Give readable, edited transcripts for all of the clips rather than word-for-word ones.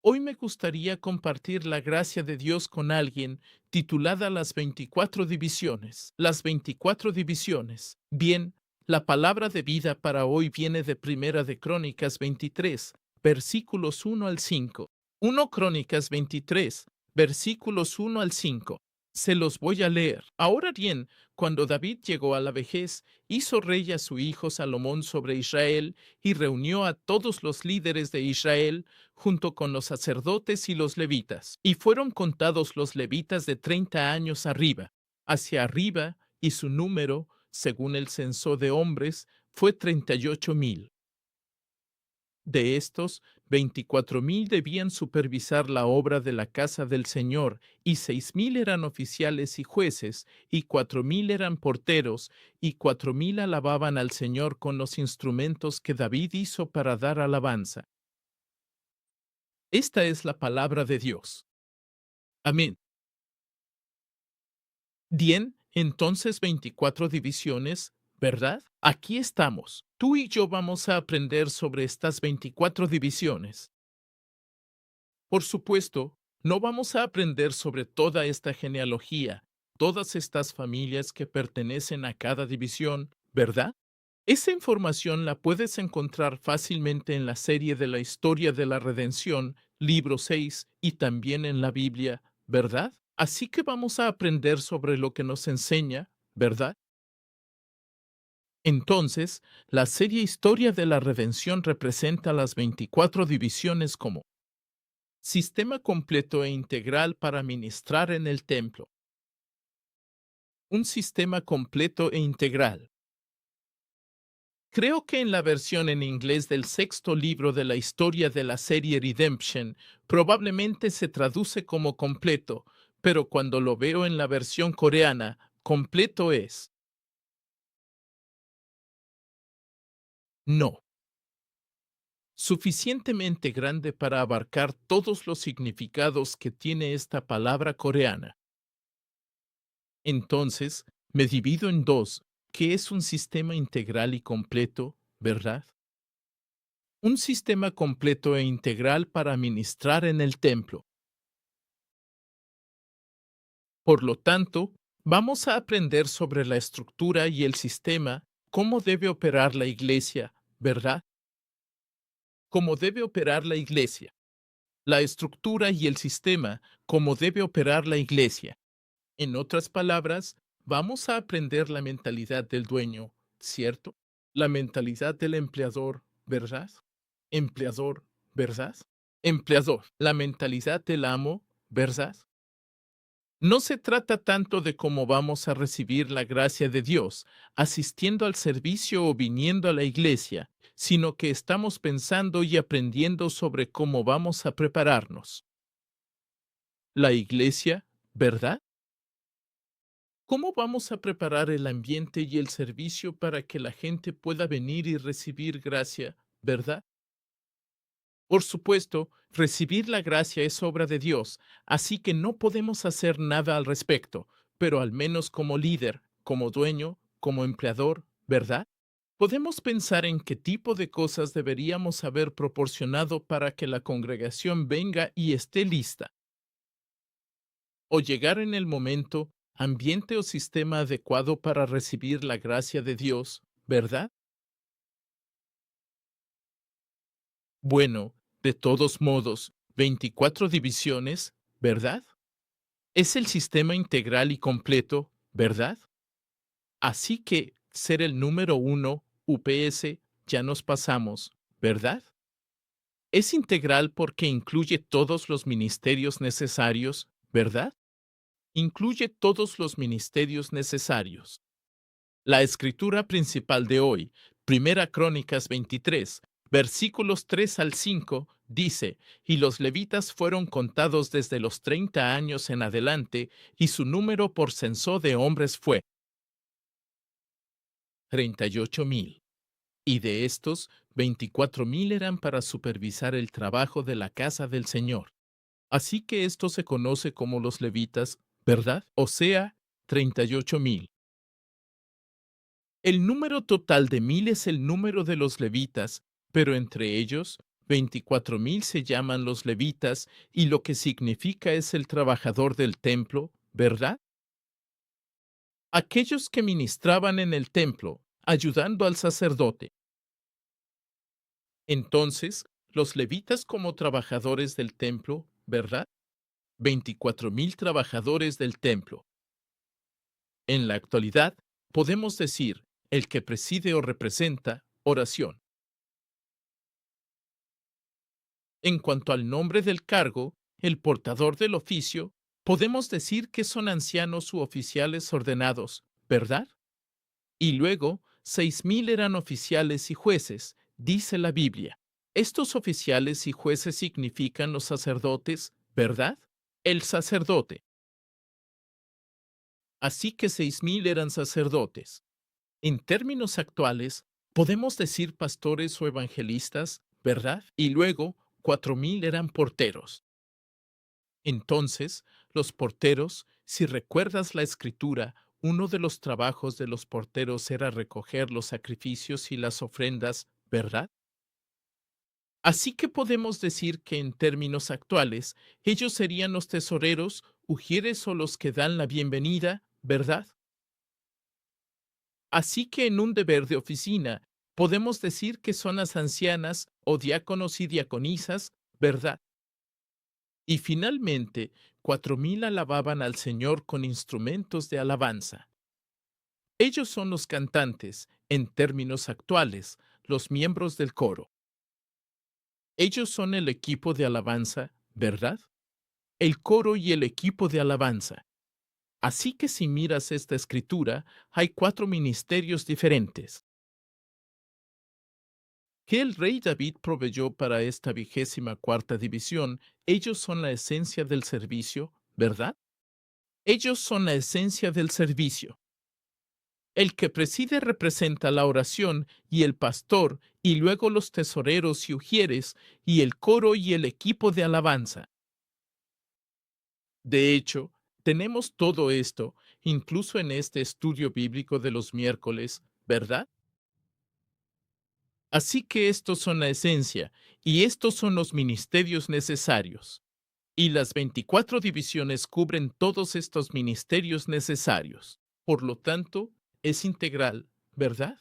Hoy me gustaría compartir la gracia de Dios con alguien titulada Las 24 Divisiones. Las 24 Divisiones. Bien, la palabra de vida para hoy viene de Primera de Crónicas 23, versículos 1 al 5. 1 Crónicas 23, versículos 1 al 5. Se los voy a leer. Ahora bien, cuando David llegó a la vejez, hizo rey a su hijo Salomón sobre Israel y reunió a todos los líderes de Israel junto con los sacerdotes y los levitas. Y fueron contados los levitas de 30 años arriba, hacia arriba, y su número, según el censo de hombres, fue 38,000. De estos, 24,000 debían supervisar la obra de la casa del Señor, y 6,000 eran oficiales y jueces, y 4,000 eran porteros, y 4,000 alababan al Señor con los instrumentos que David hizo para dar alabanza. Esta es la palabra de Dios. Amén. Bien, entonces 24 divisiones, ¿verdad? Aquí estamos. Tú y yo vamos a aprender sobre estas 24 divisiones. Por supuesto, no vamos a aprender sobre toda esta genealogía, todas estas familias que pertenecen a cada división, ¿verdad? Esa información la puedes encontrar fácilmente en la serie de la historia de la redención, libro 6, y también en la Biblia, ¿verdad? Así que vamos a aprender sobre lo que nos enseña, ¿verdad? Entonces, la serie Historia de la Redención representa las 24 divisiones como sistema completo e integral para ministrar en el templo. Un sistema completo e integral. Creo que en la versión en inglés del sexto libro de la historia de la serie Redemption probablemente se traduce como completo, pero cuando lo veo en la versión coreana, completo es no. Suficientemente grande para abarcar todos los significados que tiene esta palabra coreana. Entonces, me divido en dos, que es un sistema integral y completo, ¿verdad? Un sistema completo e integral para ministrar en el templo. Por lo tanto, vamos a aprender sobre la estructura y el sistema, cómo debe operar la iglesia, ¿verdad? Cómo debe operar la iglesia. La estructura y el sistema, cómo debe operar la iglesia. En otras palabras, vamos a aprender la mentalidad del dueño, ¿cierto? La mentalidad del empleador, ¿verdad? Empleador, ¿verdad? Empleador, la mentalidad del amo, ¿verdad? No se trata tanto de cómo vamos a recibir la gracia de Dios, asistiendo al servicio o viniendo a la iglesia, sino que estamos pensando y aprendiendo sobre cómo vamos a prepararnos. La iglesia, ¿verdad? ¿Cómo vamos a preparar el ambiente y el servicio para que la gente pueda venir y recibir gracia, verdad? Por supuesto, recibir la gracia es obra de Dios, así que no podemos hacer nada al respecto, pero al menos como líder, como dueño, como empleador, ¿verdad? Podemos pensar en qué tipo de cosas deberíamos haber proporcionado para que la congregación venga y esté lista, o llegar en el momento, ambiente o sistema adecuado para recibir la gracia de Dios, ¿verdad? Bueno, de todos modos, 24 divisiones, ¿verdad? Es el sistema integral y completo, ¿verdad? Así que ser el número uno, UPS, ya nos pasamos, ¿verdad? Es integral porque incluye todos los ministerios necesarios, ¿verdad? Incluye todos los ministerios necesarios. La escritura principal de hoy, Primera Crónicas 23, versículos 3 al 5, dice, y los levitas fueron contados desde los 30 años en adelante, y su número por censo de hombres fue 38,000. Y de estos, 24,000 eran para supervisar el trabajo de la casa del Señor. Así que esto se conoce como los levitas, ¿verdad? O sea, 38,000. El número total de 1,000 es el número de los levitas, pero entre ellos, 24,000 se llaman los levitas y lo que significa es el trabajador del templo, ¿verdad? Aquellos que ministraban en el templo, ayudando al sacerdote. Entonces, los levitas como trabajadores del templo, ¿verdad? 24,000 trabajadores del templo. En la actualidad, podemos decir, el que preside o representa, oración. En cuanto al nombre del cargo, el portador del oficio, podemos decir que son ancianos u oficiales ordenados, ¿verdad? Y luego, 6,000 eran oficiales y jueces, dice la Biblia. Estos oficiales y jueces significan los sacerdotes, ¿verdad? El sacerdote. Así que 6,000 eran sacerdotes. En términos actuales, podemos decir pastores o evangelistas, ¿verdad? Y luego, 4,000 eran porteros. Entonces, los porteros, si recuerdas la escritura, uno de los trabajos de los porteros era recoger los sacrificios y las ofrendas, ¿verdad? Así que podemos decir que en términos actuales, ellos serían los tesoreros, ujieres o los que dan la bienvenida, ¿verdad? Así que en un deber de oficina, podemos decir que son las ancianas o diáconos y diaconisas, ¿verdad? Y finalmente, 4,000 alababan al Señor con instrumentos de alabanza. Ellos son los cantantes, en términos actuales, los miembros del coro. Ellos son el equipo de alabanza, ¿verdad? El coro y el equipo de alabanza. Así que si miras esta escritura, hay 4 ministerios diferentes que el rey David proveyó para esta 24ª división. Ellos son la esencia del servicio, ¿verdad? Ellos son la esencia del servicio. El que preside representa la oración y el pastor, y luego los tesoreros y ujieres, y el coro y el equipo de alabanza. De hecho, tenemos todo esto, incluso en este estudio bíblico de los miércoles, ¿verdad? Así que estos son la esencia, y estos son los ministerios necesarios. Y las 24 divisiones cubren todos estos ministerios necesarios. Por lo tanto, es integral, ¿verdad?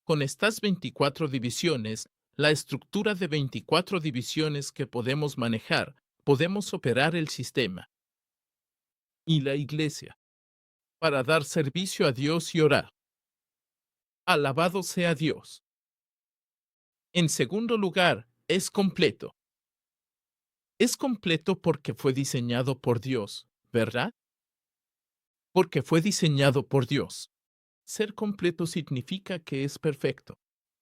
Con estas 24 divisiones, la estructura de 24 divisiones que podemos manejar, podemos operar el sistema y la iglesia para dar servicio a Dios y orar. Alabado sea Dios. En segundo lugar, es completo. Es completo porque fue diseñado por Dios, ¿verdad? Porque fue diseñado por Dios. Ser completo significa que es perfecto.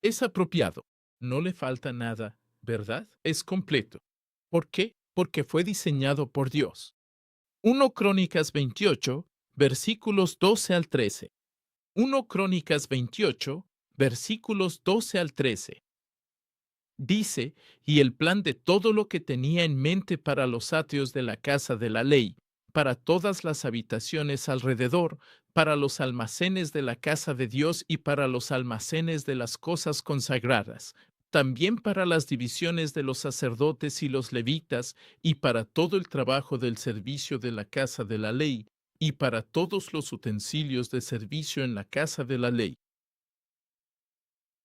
Es apropiado. No le falta nada, ¿verdad? Es completo. ¿Por qué? Porque fue diseñado por Dios. 1 Crónicas 28, versículos 12 al 13. 1 Crónicas 28, versículos 12 al 13. Dice, y el plan de todo lo que tenía en mente para los atrios de la casa de la ley, para todas las habitaciones alrededor, para los almacenes de la casa de Dios y para los almacenes de las cosas consagradas, también para las divisiones de los sacerdotes y los levitas, y para todo el trabajo del servicio de la casa de la ley, y para todos los utensilios de servicio en la casa de la ley.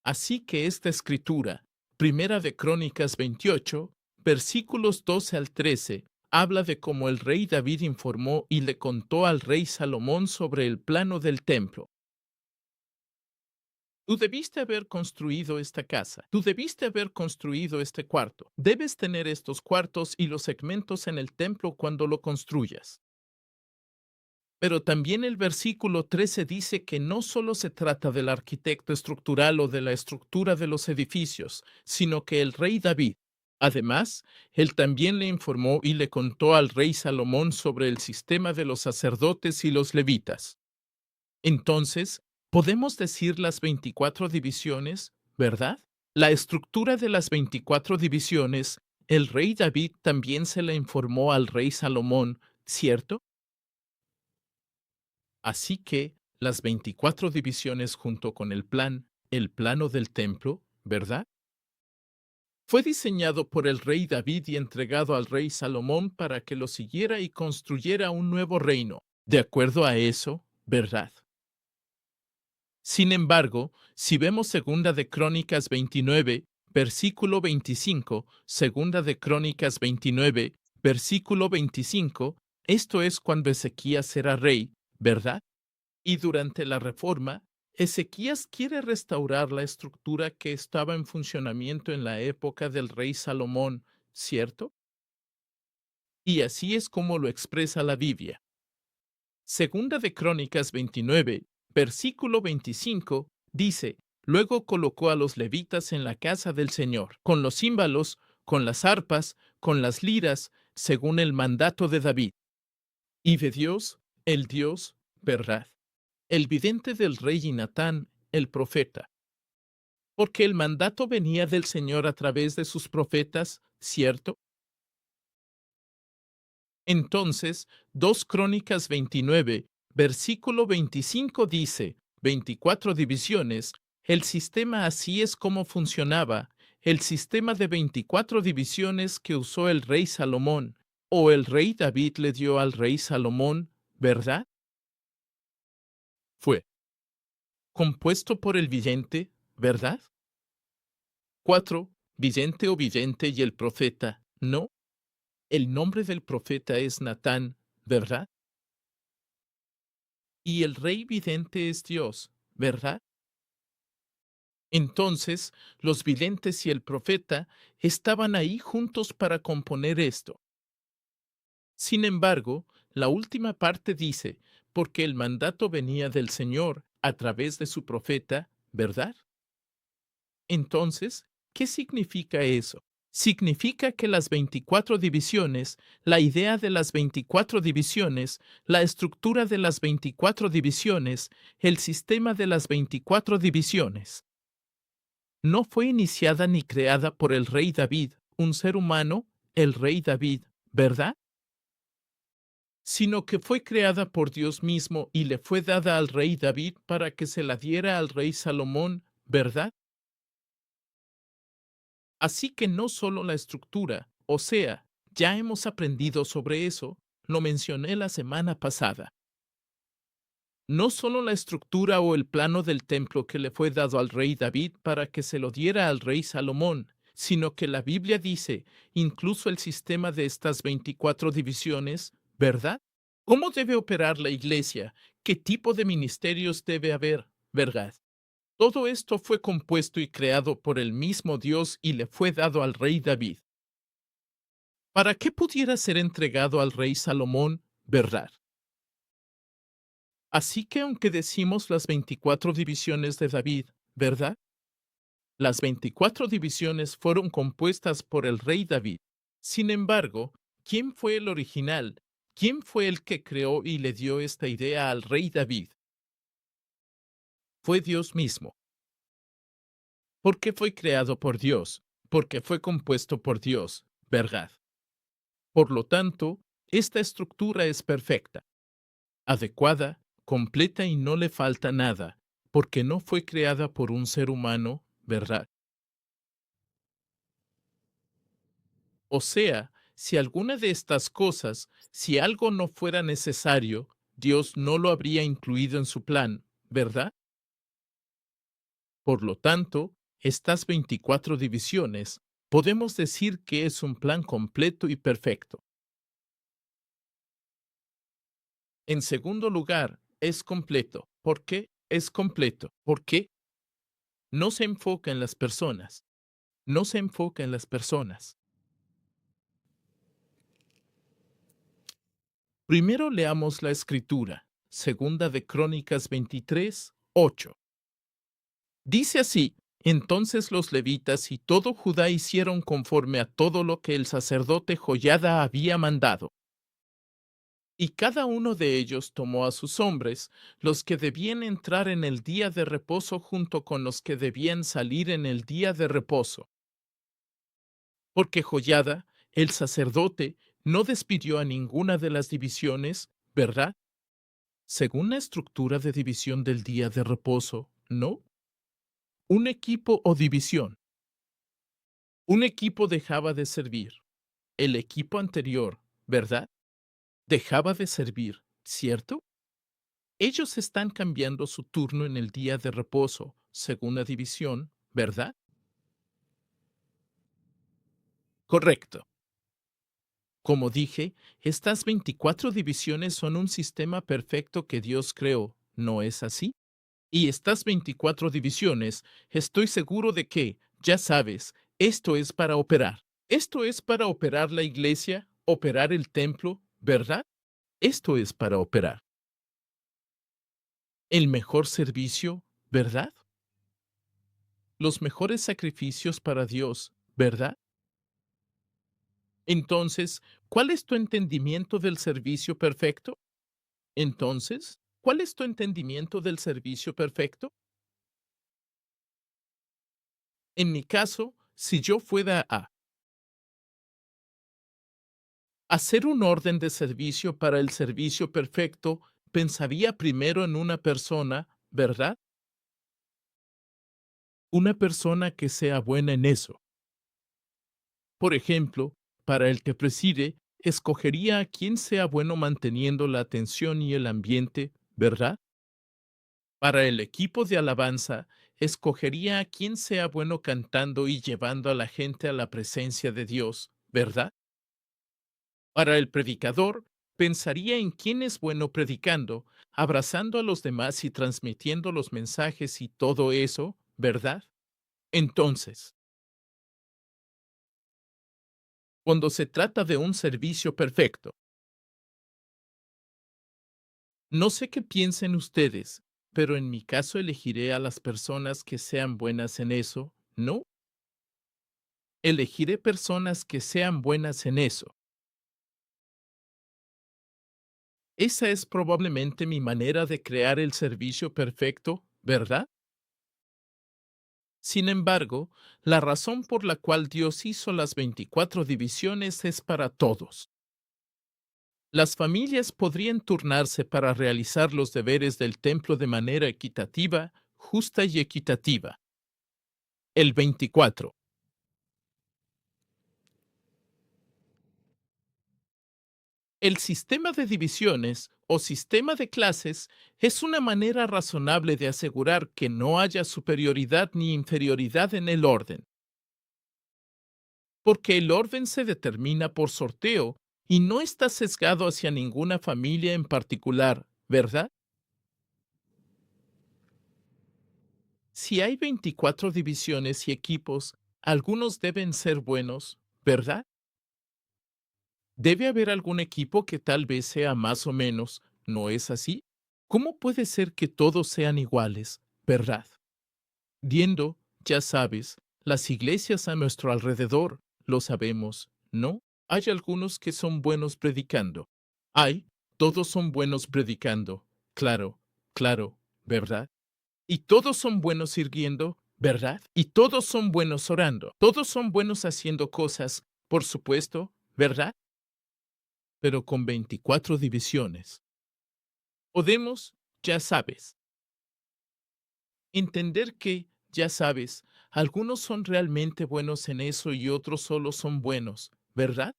Así que esta escritura, Primera de Crónicas 28, versículos 12 al 13, habla de cómo el rey David informó y le contó al rey Salomón sobre el plano del templo. Tú debiste haber construido esta casa. Tú debiste haber construido este cuarto. Debes tener estos cuartos y los segmentos en el templo cuando lo construyas. Pero también el versículo 13 dice que no solo se trata del arquitecto estructural o de la estructura de los edificios, sino que el rey David, además, él también le informó y le contó al rey Salomón sobre el sistema de los sacerdotes y los levitas. Entonces, podemos decir las 24 divisiones, ¿verdad? La estructura de las 24 divisiones, el rey David también se la informó al rey Salomón, ¿cierto? Así que las 24 divisiones junto con el plano del templo, ¿verdad? Fue diseñado por el rey David y entregado al rey Salomón para que lo siguiera y construyera un nuevo reino. De acuerdo a eso, ¿verdad? Sin embargo, si vemos Segunda de Crónicas 29, versículo 25, Segunda de Crónicas 29, versículo 25, esto es cuando Ezequías era rey, ¿verdad? Y durante la reforma, Ezequías quiere restaurar la estructura que estaba en funcionamiento en la época del rey Salomón, ¿cierto? Y así es como lo expresa la Biblia. Segunda de Crónicas 29, versículo 25, dice, luego colocó a los levitas en la casa del Señor, con los címbalos, con las arpas, con las liras, según el mandato de David. Y de Dios, el Dios, verdad. El vidente del rey y Natán, el profeta. Porque el mandato venía del Señor a través de sus profetas, ¿cierto? Entonces, 2 Crónicas 29, versículo 25 dice, 24 divisiones, el sistema así es como funcionaba, el sistema de 24 divisiones que usó el rey Salomón, o el rey David le dio al rey Salomón, ¿verdad? Fue compuesto por el vidente, ¿verdad? 4. Vidente o vidente y el profeta, ¿no? El nombre del profeta es Natán, ¿verdad? Y el rey vidente es Dios, ¿verdad? Entonces, los videntes y el profeta estaban ahí juntos para componer esto. Sin embargo, la última parte dice, porque el mandato venía del Señor a través de su profeta, ¿verdad? Entonces, ¿qué significa eso? Significa que las 24 divisiones, la idea de las 24 divisiones, la estructura de las 24 divisiones, el sistema de las 24 divisiones, no fue iniciada ni creada por el rey David, un ser humano, el rey David, ¿verdad? Sino que fue creada por Dios mismo y le fue dada al rey David para que se la diera al rey Salomón, ¿verdad? Así que no solo la estructura, o sea, ya hemos aprendido sobre eso, lo mencioné la semana pasada. No solo la estructura o el plano del templo que le fue dado al rey David para que se lo diera al rey Salomón, sino que la Biblia dice incluso el sistema de estas 24 divisiones, ¿verdad? ¿Cómo debe operar la iglesia? ¿Qué tipo de ministerios debe haber? ¿Verdad? Todo esto fue compuesto y creado por el mismo Dios y le fue dado al rey David, para que pudiera ser entregado al rey Salomón, ¿verdad? Así que aunque decimos las 24 divisiones de David, ¿verdad? Las 24 divisiones fueron compuestas por el rey David. Sin embargo, ¿quién fue el original? ¿Quién fue el que creó y le dio esta idea al rey David? Fue Dios mismo. Porque fue creado por Dios, porque fue compuesto por Dios, ¿verdad? Por lo tanto, esta estructura es perfecta, adecuada, completa y no le falta nada, porque no fue creada por un ser humano, ¿verdad? O sea, si alguna de estas cosas, si algo no fuera necesario, Dios no lo habría incluido en su plan, ¿verdad? Por lo tanto, estas 24 divisiones, podemos decir que es un plan completo y perfecto. En segundo lugar, es completo. ¿Por qué es completo? Porque no se enfoca en las personas. No se enfoca en las personas. Primero leamos la escritura. Segunda de Crónicas 23, 8. Dice así: entonces los levitas y todo Judá hicieron conforme a todo lo que el sacerdote Joiada había mandado. Y cada uno de ellos tomó a sus hombres, los que debían entrar en el día de reposo junto con los que debían salir en el día de reposo. Porque Joiada, el sacerdote, no despidió a ninguna de las divisiones, ¿verdad? Según la estructura de división del día de reposo, ¿no? Un equipo o división. Un equipo dejaba de servir. El equipo anterior, ¿verdad? Dejaba de servir, ¿cierto? Ellos están cambiando su turno en el día de reposo, segunda división, ¿verdad? Correcto. Como dije, estas 24 divisiones son un sistema perfecto que Dios creó, ¿no es así? Y estas 24 divisiones, estoy seguro de que, ya sabes, esto es para operar. Esto es para operar la iglesia, operar el templo, ¿verdad? Esto es para operar el mejor servicio, ¿verdad? Los mejores sacrificios para Dios, ¿verdad? Entonces, ¿cuál es tu entendimiento del servicio perfecto? Entonces, ¿cuál es tu entendimiento del servicio perfecto? En mi caso, si yo fuera a hacer un orden de servicio para el servicio perfecto, pensaría primero en una persona, ¿verdad? Una persona que sea buena en eso. Por ejemplo, para el que preside, escogería a quien sea bueno manteniendo la atención y el ambiente, ¿verdad? Para el equipo de alabanza, escogería a quien sea bueno cantando y llevando a la gente a la presencia de Dios, ¿verdad? Para el predicador, pensaría en quién es bueno predicando, abrazando a los demás y transmitiendo los mensajes y todo eso, ¿verdad? Entonces, cuando se trata de un servicio perfecto, no sé qué piensen ustedes, pero en mi caso elegiré a las personas que sean buenas en eso, ¿no? Elegiré personas que sean buenas en eso. Esa es probablemente mi manera de crear el servicio perfecto, ¿verdad? Sin embargo, la razón por la cual Dios hizo las 24 divisiones es para todos. Las familias podrían turnarse para realizar los deberes del templo de manera equitativa, justa y equitativa. El 24. El sistema de divisiones o sistema de clases es una manera razonable de asegurar que no haya superioridad ni inferioridad en el orden, porque el orden se determina por sorteo y no está sesgado hacia ninguna familia en particular, ¿verdad? Si hay 24 divisiones y equipos, algunos deben ser buenos, ¿verdad? Debe haber algún equipo que tal vez sea más o menos, ¿no es así? ¿Cómo puede ser que todos sean iguales, verdad? Viendo, ya sabes, las iglesias a nuestro alrededor, lo sabemos, ¿no? Hay algunos que son buenos predicando. Hay, todos son buenos predicando. Claro, claro, ¿verdad? Y todos son buenos sirviendo, ¿verdad? Y todos son buenos orando. Todos son buenos haciendo cosas, por supuesto, ¿verdad? Pero con 24 divisiones. Podemos, ya sabes, entender que, ya sabes, algunos son realmente buenos en eso y otros solo son buenos, ¿verdad?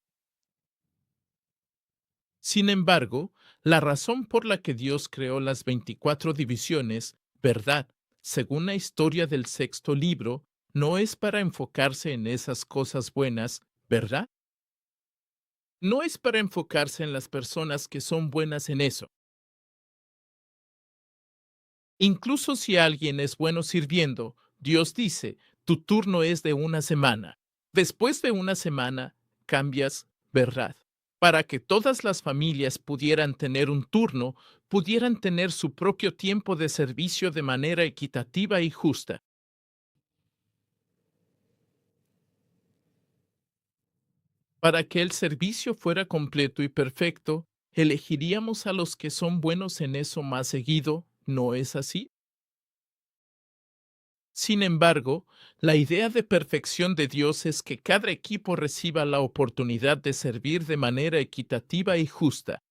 Sin embargo, la razón por la que Dios creó las 24 divisiones, ¿verdad? Según la historia del sexto libro, no es para enfocarse en esas cosas buenas, ¿verdad? No es para enfocarse en las personas que son buenas en eso. Incluso si alguien es bueno sirviendo, Dios dice, tu turno es de una semana. Después de una semana, cambias, ¿verdad? Para que todas las familias pudieran tener un turno, pudieran tener su propio tiempo de servicio de manera equitativa y justa. Para que el servicio fuera completo y perfecto, elegiríamos a los que son buenos en eso más seguido, ¿no es así? Sin embargo, la idea de perfección de Dios es que cada equipo reciba la oportunidad de servir de manera equitativa y justa.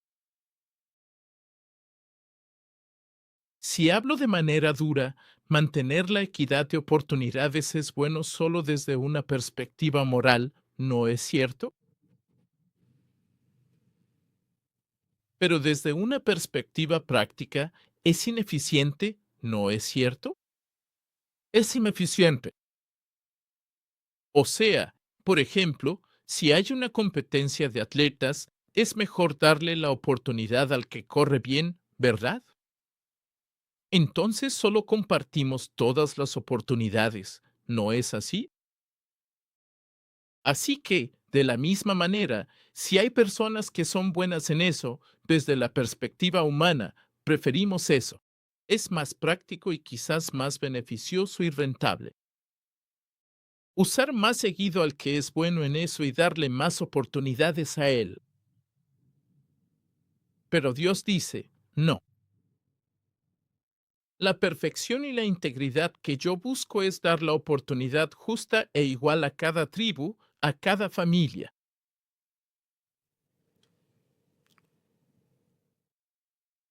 Si hablo de manera dura, mantener la equidad de oportunidades es bueno solo desde una perspectiva moral, ¿no es cierto? Pero desde una perspectiva práctica, ¿es ineficiente? ¿No es cierto? Es ineficiente. O sea, por ejemplo, si hay una competencia de atletas, es mejor darle la oportunidad al que corre bien, ¿verdad? Entonces solo compartimos todas las oportunidades, ¿no es así? Así que, de la misma manera, si hay personas que son buenas en eso, desde la perspectiva humana, preferimos eso. Es más práctico y quizás más beneficioso y rentable. Usar más seguido al que es bueno en eso y darle más oportunidades a él. Pero Dios dice, no. La perfección y la integridad que yo busco es dar la oportunidad justa e igual a cada tribu, a cada familia.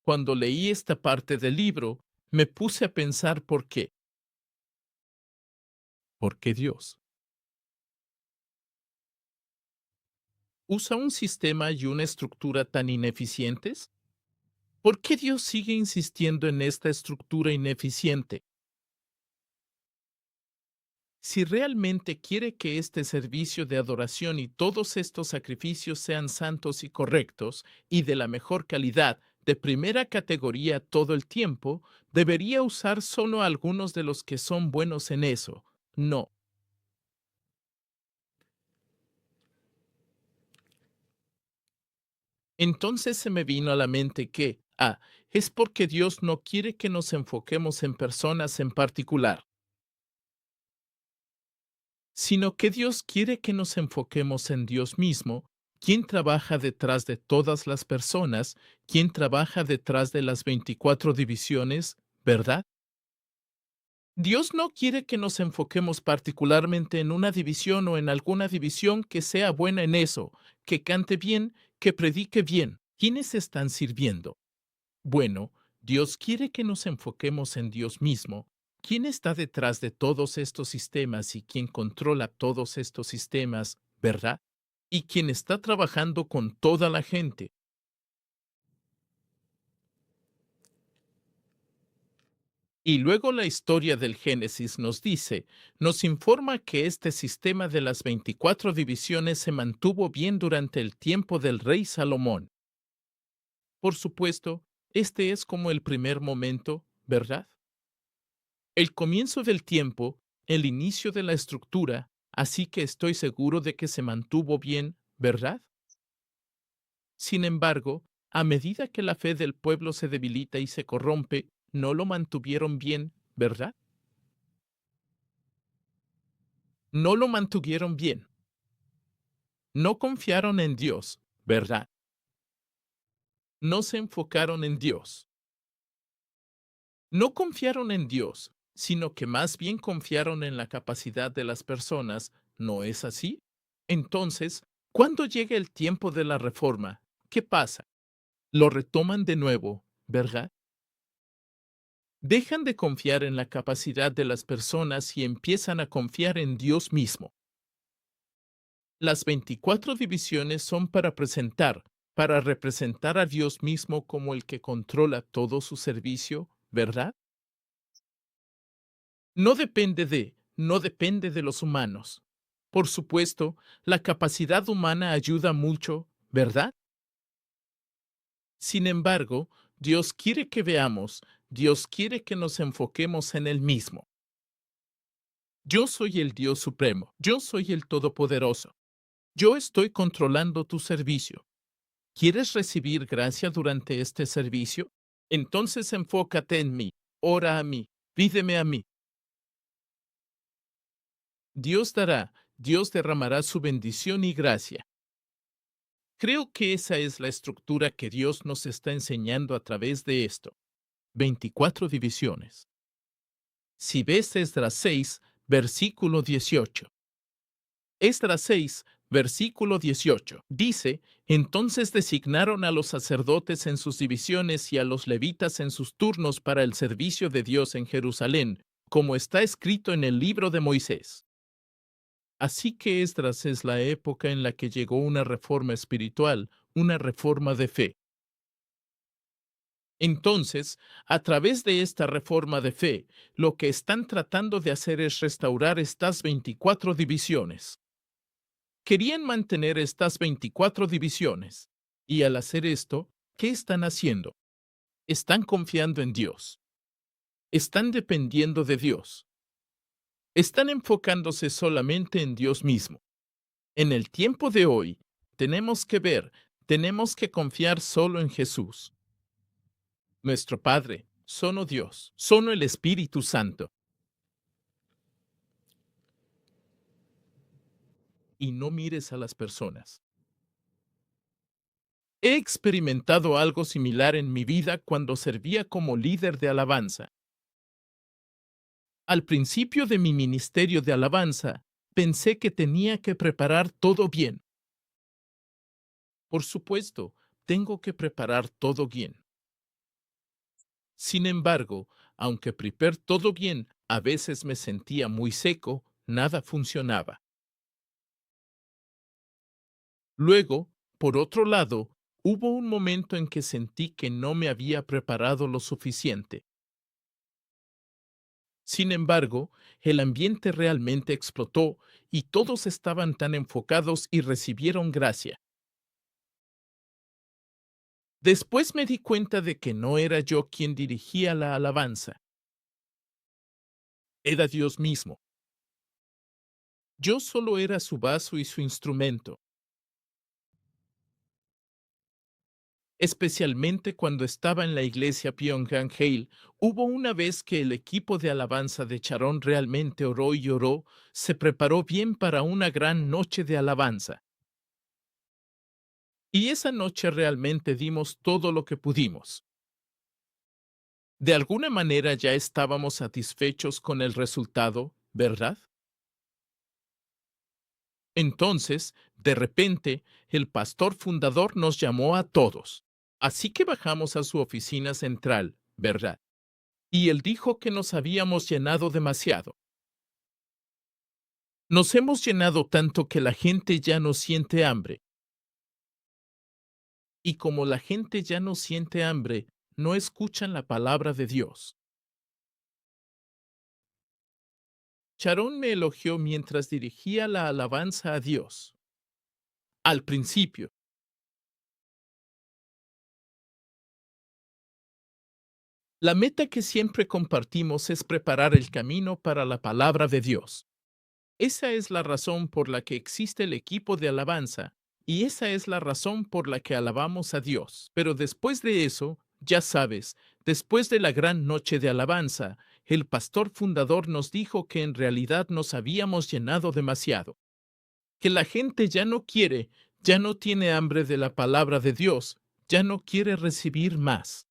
Cuando leí esta parte del libro, me puse a pensar por qué. ¿Por qué Dios usa un sistema y una estructura tan ineficientes? ¿Por qué Dios sigue insistiendo en esta estructura ineficiente? Si realmente quiere que este servicio de adoración y todos estos sacrificios sean santos y correctos, y de la mejor calidad, de primera categoría todo el tiempo, debería usar solo algunos de los que son buenos en eso. No. Entonces se me vino a la mente que, es porque Dios no quiere que nos enfoquemos en personas en particular, sino que Dios quiere que nos enfoquemos en Dios mismo, quien trabaja detrás de todas las personas, quien trabaja detrás de las 24 divisiones, ¿verdad? Dios no quiere que nos enfoquemos particularmente en una división o en alguna división que sea buena en eso, que cante bien, que predique bien. ¿Quiénes están sirviendo? Bueno, Dios quiere que nos enfoquemos en Dios mismo. ¿Quién está detrás de todos estos sistemas y quién controla todos estos sistemas, verdad? Y quién está trabajando con toda la gente. Y luego la historia del Génesis nos informa que este sistema de las 24 divisiones se mantuvo bien durante el tiempo del rey Salomón. Por supuesto, este es como el primer momento, ¿verdad? El comienzo del tiempo, el inicio de la estructura, así que estoy seguro de que se mantuvo bien, ¿verdad? Sin embargo, a medida que la fe del pueblo se debilita y se corrompe, no lo mantuvieron bien, ¿verdad? No lo mantuvieron bien. No confiaron en Dios, ¿verdad? No se enfocaron en Dios. No confiaron en Dios, sino que más bien confiaron en la capacidad de las personas, ¿no es así? Entonces, cuando llegue el tiempo de la reforma, ¿qué pasa? Lo retoman de nuevo, ¿verdad? Dejan de confiar en la capacidad de las personas y empiezan a confiar en Dios mismo. Las 24 divisiones son para representar a Dios mismo como el que controla todo su servicio, ¿verdad? No depende de los humanos. Por supuesto, la capacidad humana ayuda mucho, ¿verdad? Sin embargo, Dios quiere que nos enfoquemos en Él mismo. Yo soy el Dios Supremo, yo soy el Todopoderoso. Yo estoy controlando tu servicio. ¿Quieres recibir gracia durante este servicio? Entonces enfócate en mí, ora a mí, pídeme a mí. Dios dará, Dios derramará su bendición y gracia. Creo que esa es la estructura que Dios nos está enseñando a través de esto. 24 divisiones. Si ves Esdras 6, versículo 18. Esdras 6 Versículo 18. Dice, entonces designaron a los sacerdotes en sus divisiones y a los levitas en sus turnos para el servicio de Dios en Jerusalén, como está escrito en el libro de Moisés. Así que Esdras es la época en la que llegó una reforma espiritual, una reforma de fe. Entonces, a través de esta reforma de fe, lo que están tratando de hacer es restaurar estas 24 divisiones. Querían mantener estas 24 divisiones. Y al hacer esto, ¿qué están haciendo? Están confiando en Dios. Están dependiendo de Dios. Están enfocándose solamente en Dios mismo. En el tiempo de hoy, tenemos que confiar solo en Jesús. Nuestro Padre, solo Dios, solo el Espíritu Santo. Y no mires a las personas. He experimentado algo similar en mi vida cuando servía como líder de alabanza. Al principio de mi ministerio de alabanza, pensé que tenía que preparar todo bien. Por supuesto, tengo que preparar todo bien. Sin embargo, aunque preparé todo bien, a veces me sentía muy seco, nada funcionaba. Luego, por otro lado, hubo un momento en que sentí que no me había preparado lo suficiente. Sin embargo, el ambiente realmente explotó y todos estaban tan enfocados y recibieron gracia. Después me di cuenta de que no era yo quien dirigía la alabanza. Era Dios mismo. Yo solo era su vaso y su instrumento. Especialmente cuando estaba en la iglesia Pyongyang Hale, hubo una vez que el equipo de alabanza de Sharon realmente oró y oró, se preparó bien para una gran noche de alabanza. Y esa noche realmente dimos todo lo que pudimos. De alguna manera ya estábamos satisfechos con el resultado, ¿verdad? Entonces, de repente, el pastor fundador nos llamó a todos. Así que bajamos a su oficina central, ¿verdad? Y él dijo que nos habíamos llenado demasiado. Nos hemos llenado tanto que la gente ya no siente hambre. Y como la gente ya no siente hambre, no escuchan la palabra de Dios. Sharon me elogió mientras dirigía la alabanza a Dios. Al principio, la meta que siempre compartimos es preparar el camino para la palabra de Dios. Esa es la razón por la que existe el equipo de alabanza, y esa es la razón por la que alabamos a Dios. Pero después de eso, ya sabes, después de la gran noche de alabanza, el pastor fundador nos dijo que en realidad nos habíamos llenado demasiado, que la gente ya no tiene hambre de la palabra de Dios, ya no quiere recibir más.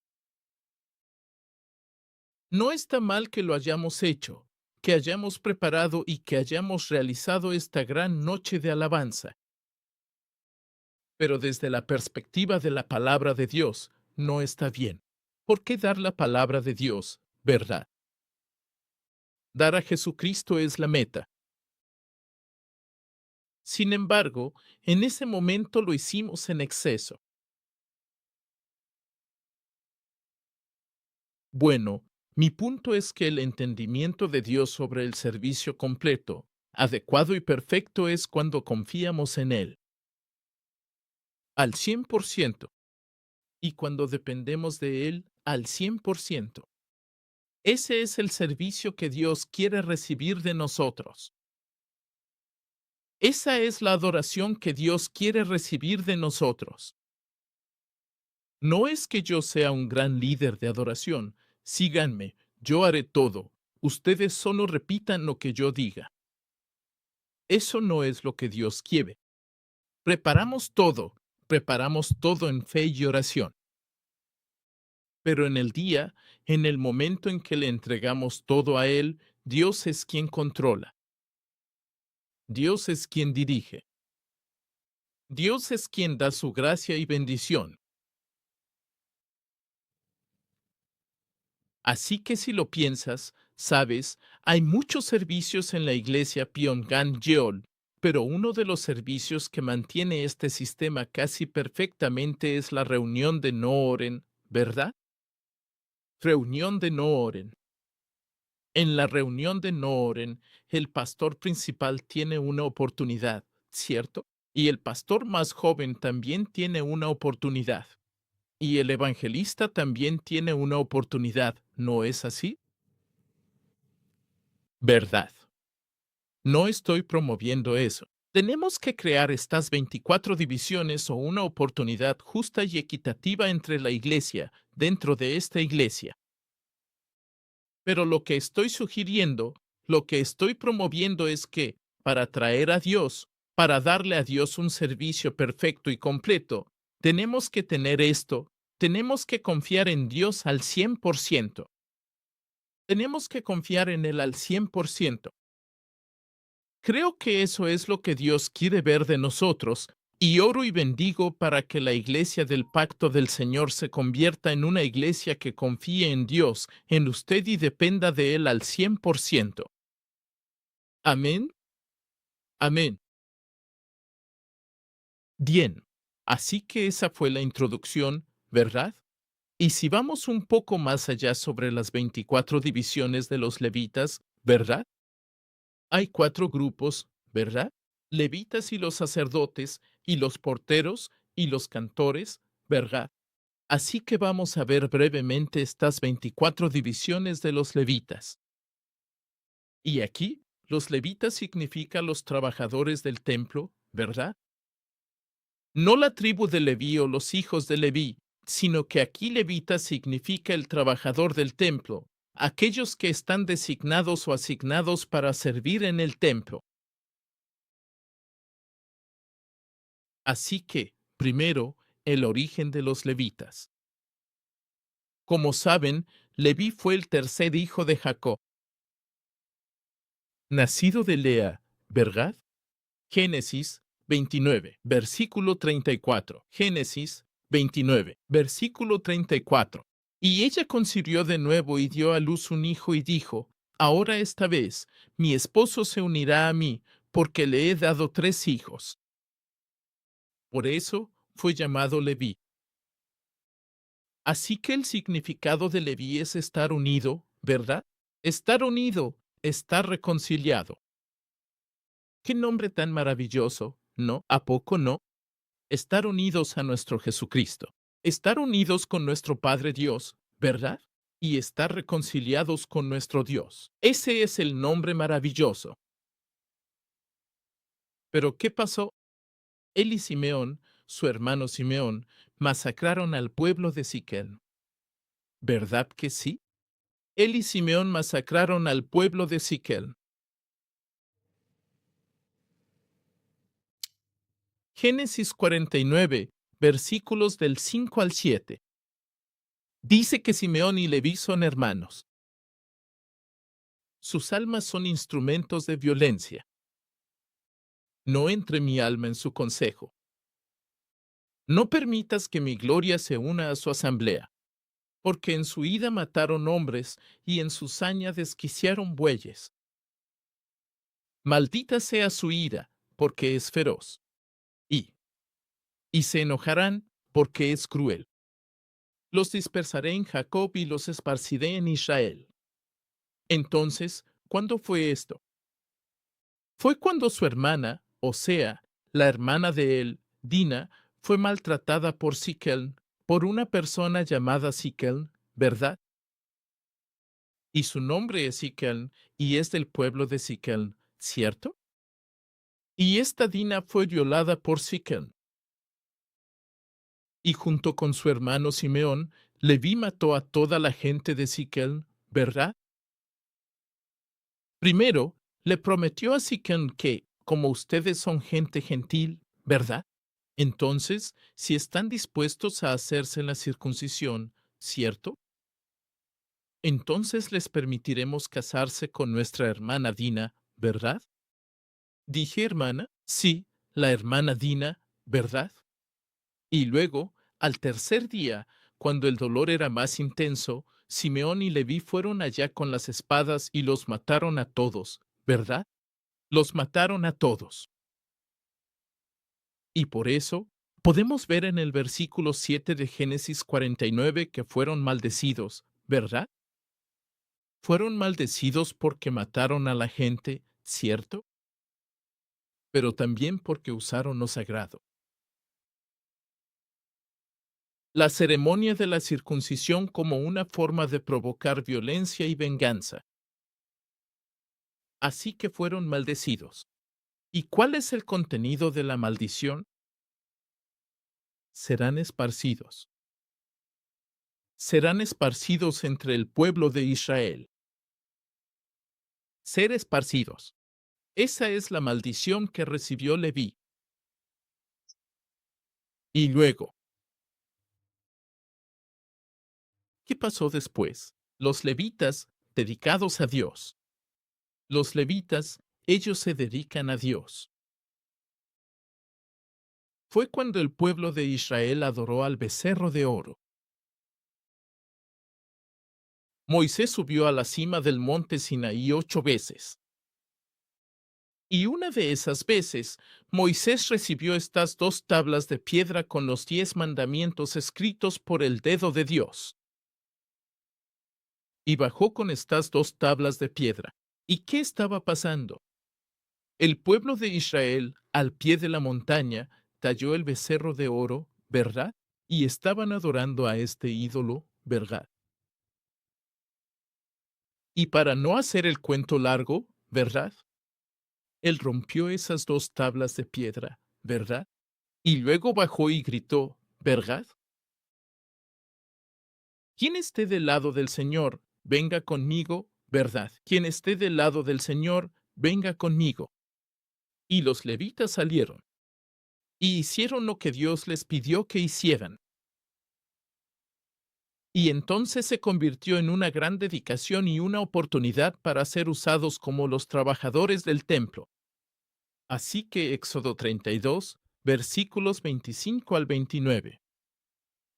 No está mal que lo hayamos hecho, que hayamos preparado y que hayamos realizado esta gran noche de alabanza. Pero desde la perspectiva de la palabra de Dios, no está bien. ¿Por qué dar la palabra de Dios, verdad? Dar a Jesucristo es la meta. Sin embargo, en ese momento lo hicimos en exceso. Bueno, mi punto es que el entendimiento de Dios sobre el servicio completo, adecuado y perfecto es cuando confiamos en Él. Al 100%. Y cuando dependemos de Él al 100%. Ese es el servicio que Dios quiere recibir de nosotros. Esa es la adoración que Dios quiere recibir de nosotros. No es que yo sea un gran líder de adoración. Síganme, yo haré todo. Ustedes solo repitan lo que yo diga. Eso no es lo que Dios quiere. Preparamos todo en fe y oración. Pero en el día, en el momento en que le entregamos todo a Él, Dios es quien controla. Dios es quien dirige. Dios es quien da su gracia y bendición. Así que si lo piensas, sabes, hay muchos servicios en la iglesia Pyongan-yeol, pero uno de los servicios que mantiene este sistema casi perfectamente es la reunión de Nooren, ¿verdad? Reunión de Nooren. En la reunión de Nooren, el pastor principal tiene una oportunidad, ¿cierto? Y el pastor más joven también tiene una oportunidad. Y el evangelista también tiene una oportunidad, ¿no es así? ¿Verdad? No estoy promoviendo eso. Tenemos que crear estas 24 divisiones o una oportunidad justa y equitativa entre la iglesia, dentro de esta iglesia. Pero lo que estoy sugiriendo, lo que estoy promoviendo es que, para traer a Dios, para darle a Dios un servicio perfecto y completo, tenemos que tener esto, tenemos que confiar en Dios al 100%. Tenemos que confiar en Él al 100%. Creo que eso es lo que Dios quiere ver de nosotros, y oro y bendigo para que la iglesia del pacto del Señor se convierta en una iglesia que confíe en Dios, en usted y dependa de Él al 100%. Amén. Amén. Bien. Así que esa fue la introducción, ¿verdad? Y si vamos un poco más allá sobre las 24 divisiones de los levitas, ¿verdad? Hay 4 grupos, ¿verdad? Levitas y los sacerdotes, y los porteros, y los cantores, ¿verdad? Así que vamos a ver brevemente estas 24 divisiones de los levitas. Y aquí, los levitas significa los trabajadores del templo, ¿verdad? No la tribu de Leví o los hijos de Leví, sino que aquí levita significa el trabajador del templo, aquellos que están designados o asignados para servir en el templo. Así que, primero, el origen de los levitas. Como saben, Leví fue el tercer hijo de Jacob, nacido de Lea, ¿verdad? Génesis 29, versículo 34. Génesis 29, versículo 34. Y ella concibió de nuevo y dio a luz un hijo y dijo, ahora esta vez mi esposo se unirá a mí, porque le he dado 3 hijos. Por eso fue llamado Leví. Así que el significado de Leví es estar unido, ¿verdad? Estar unido, estar reconciliado. Qué nombre tan maravilloso, ¿no? ¿A poco no? Estar unidos a nuestro Jesucristo. Estar unidos con nuestro Padre Dios, ¿verdad? Y estar reconciliados con nuestro Dios. Ese es el nombre maravilloso. Pero ¿qué pasó? Él y Simeón, su hermano Simeón, masacraron al pueblo de Siquem. ¿Verdad que sí? Él y Simeón masacraron al pueblo de Siquem. Génesis 49, versículos del 5 al 7. Dice que Simeón y Leví son hermanos. Sus almas son instrumentos de violencia. No entre mi alma en su consejo. No permitas que mi gloria se una a su asamblea, porque en su ida mataron hombres y en su saña desquiciaron bueyes. Maldita sea su ira, porque es feroz. Y se enojarán, porque es cruel. Los dispersaré en Jacob y los esparciré en Israel. Entonces, ¿cuándo fue esto? Fue cuando su hermana, o sea, la hermana de él, Dina, fue maltratada por Siquem, por una persona llamada Siquem, ¿verdad? Y su nombre es Siquem, y es del pueblo de Siquem, ¿cierto? Y esta Dina fue violada por Siquem. Y junto con su hermano Simeón, Leví mató a toda la gente de Siquem, ¿verdad? Primero, le prometió a Siquem que, como ustedes son gente gentil, ¿verdad? Entonces, si están dispuestos a hacerse la circuncisión, ¿cierto? Entonces les permitiremos casarse con nuestra hermana Dina, ¿verdad? Dije hermana, sí, la hermana Dina, ¿verdad? Y luego, al tercer día, cuando el dolor era más intenso, Simeón y Leví fueron allá con las espadas y los mataron a todos, ¿verdad? Los mataron a todos. Y por eso, podemos ver en el versículo 7 de Génesis 49 que fueron maldecidos, ¿verdad? Fueron maldecidos porque mataron a la gente, ¿cierto? Pero también porque usaron lo sagrado. La ceremonia de la circuncisión como una forma de provocar violencia y venganza. Así que fueron maldecidos. ¿Y cuál es el contenido de la maldición? Serán esparcidos. Serán esparcidos entre el pueblo de Israel. Ser esparcidos. Esa es la maldición que recibió Leví. Y luego, ¿qué pasó después? Los levitas, dedicados a Dios. Los levitas, ellos se dedican a Dios. Fue cuando el pueblo de Israel adoró al becerro de oro. Moisés subió a la cima del monte Sinaí 8 veces. Y una de esas veces, Moisés recibió estas 2 tablas de piedra con los 10 mandamientos escritos por el dedo de Dios. Y bajó con estas 2 tablas de piedra. ¿Y qué estaba pasando? El pueblo de Israel, al pie de la montaña, talló el becerro de oro, ¿verdad? Y estaban adorando a este ídolo, ¿verdad? Y para no hacer el cuento largo, ¿verdad? Él rompió esas 2 tablas de piedra, ¿verdad? Y luego bajó y gritó, ¿verdad? Quien esté del lado del Señor, venga conmigo, ¿verdad? Quien esté del lado del Señor, venga conmigo. Y los levitas salieron y hicieron lo que Dios les pidió que hicieran. Y entonces se convirtió en una gran dedicación y una oportunidad para ser usados como los trabajadores del templo. Así que Éxodo 32, versículos 25 al 29.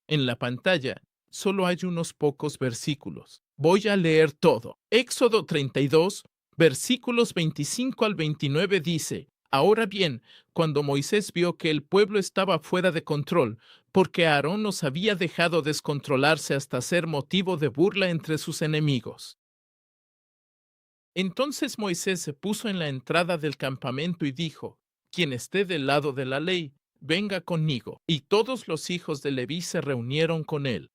En la pantalla solo hay unos pocos versículos. Voy a leer todo. Éxodo 32, versículos 25 al 29 dice: Ahora bien, cuando Moisés vio que el pueblo estaba fuera de control, porque Aarón los había dejado descontrolarse hasta ser motivo de burla entre sus enemigos. Entonces Moisés se puso en la entrada del campamento y dijo: Quien esté del lado de la ley, venga conmigo. Y todos los hijos de Leví se reunieron con él.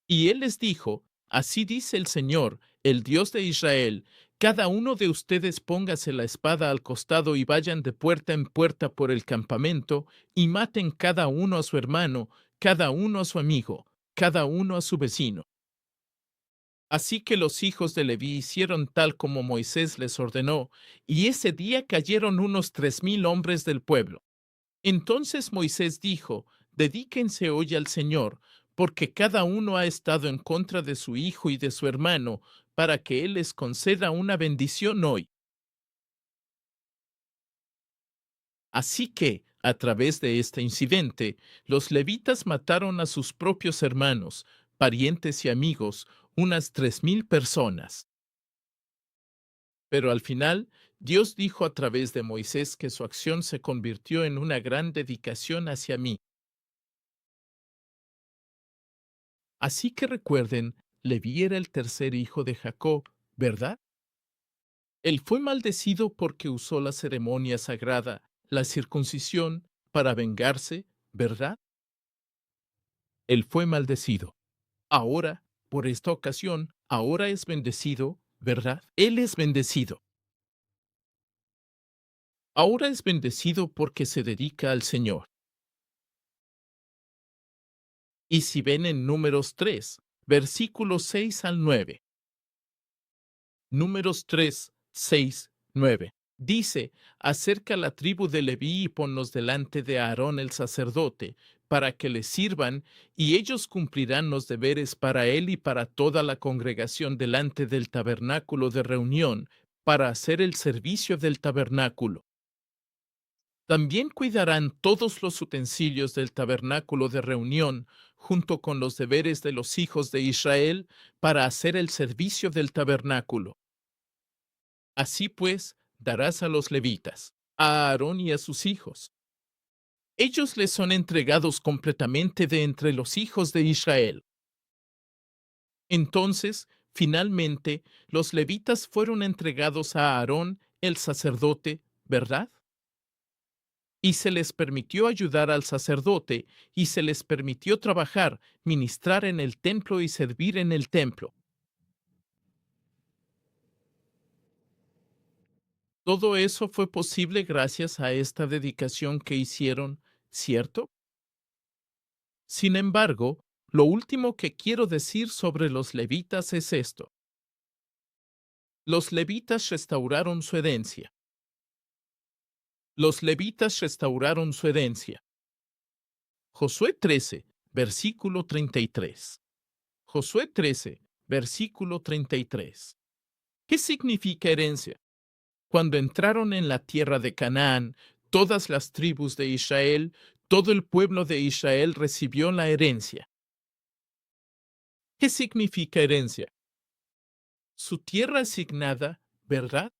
Y él les dijo: Así dice el Señor, el Dios de Israel: cada uno de ustedes póngase la espada al costado y vayan de puerta en puerta por el campamento, y maten cada uno a su hermano, cada uno a su amigo, cada uno a su vecino. Así que los hijos de Leví hicieron tal como Moisés les ordenó, y ese día cayeron unos 3,000 hombres del pueblo. Entonces Moisés dijo: Dedíquense hoy al Señor, porque cada uno ha estado en contra de su hijo y de su hermano, para que Él les conceda una bendición hoy. Así que, a través de este incidente, los levitas mataron a sus propios hermanos, parientes y amigos, unas 3,000 personas. Pero al final, Dios dijo a través de Moisés que su acción se convirtió en una gran dedicación hacia mí. Así que recuerden, Leví era el tercer hijo de Jacob, ¿verdad? Él fue maldecido porque usó la ceremonia sagrada, la circuncisión, para vengarse, ¿verdad? Él fue maldecido. Ahora, por esta ocasión, ahora es bendecido, ¿verdad? Él es bendecido. Ahora es bendecido porque se dedica al Señor. Y si ven en Números 3, versículos 6 al 9. Números 3, 6, 9. Dice: Acerca la tribu de Leví y ponlos delante de Aarón el sacerdote, para que le sirvan, y ellos cumplirán los deberes para él y para toda la congregación delante del tabernáculo de reunión, para hacer el servicio del tabernáculo. También cuidarán todos los utensilios del tabernáculo de reunión, junto con los deberes de los hijos de Israel, para hacer el servicio del tabernáculo. Así pues, darás a los levitas, a Aarón y a sus hijos. Ellos les son entregados completamente de entre los hijos de Israel. Entonces, finalmente, los levitas fueron entregados a Aarón, el sacerdote, ¿verdad? Y se les permitió ayudar al sacerdote, y se les permitió trabajar, ministrar en el templo y servir en el templo. Todo eso fue posible gracias a esta dedicación que hicieron, ¿cierto? Sin embargo, lo último que quiero decir sobre los levitas es esto. Los levitas restauraron su herencia. Los levitas restauraron su herencia. Josué 13, versículo 33. Josué 13, versículo 33. ¿Qué significa herencia? Cuando entraron en la tierra de Canaán, todas las tribus de Israel, todo el pueblo de Israel recibió la herencia. ¿Qué significa herencia? Su tierra asignada, ¿verdad?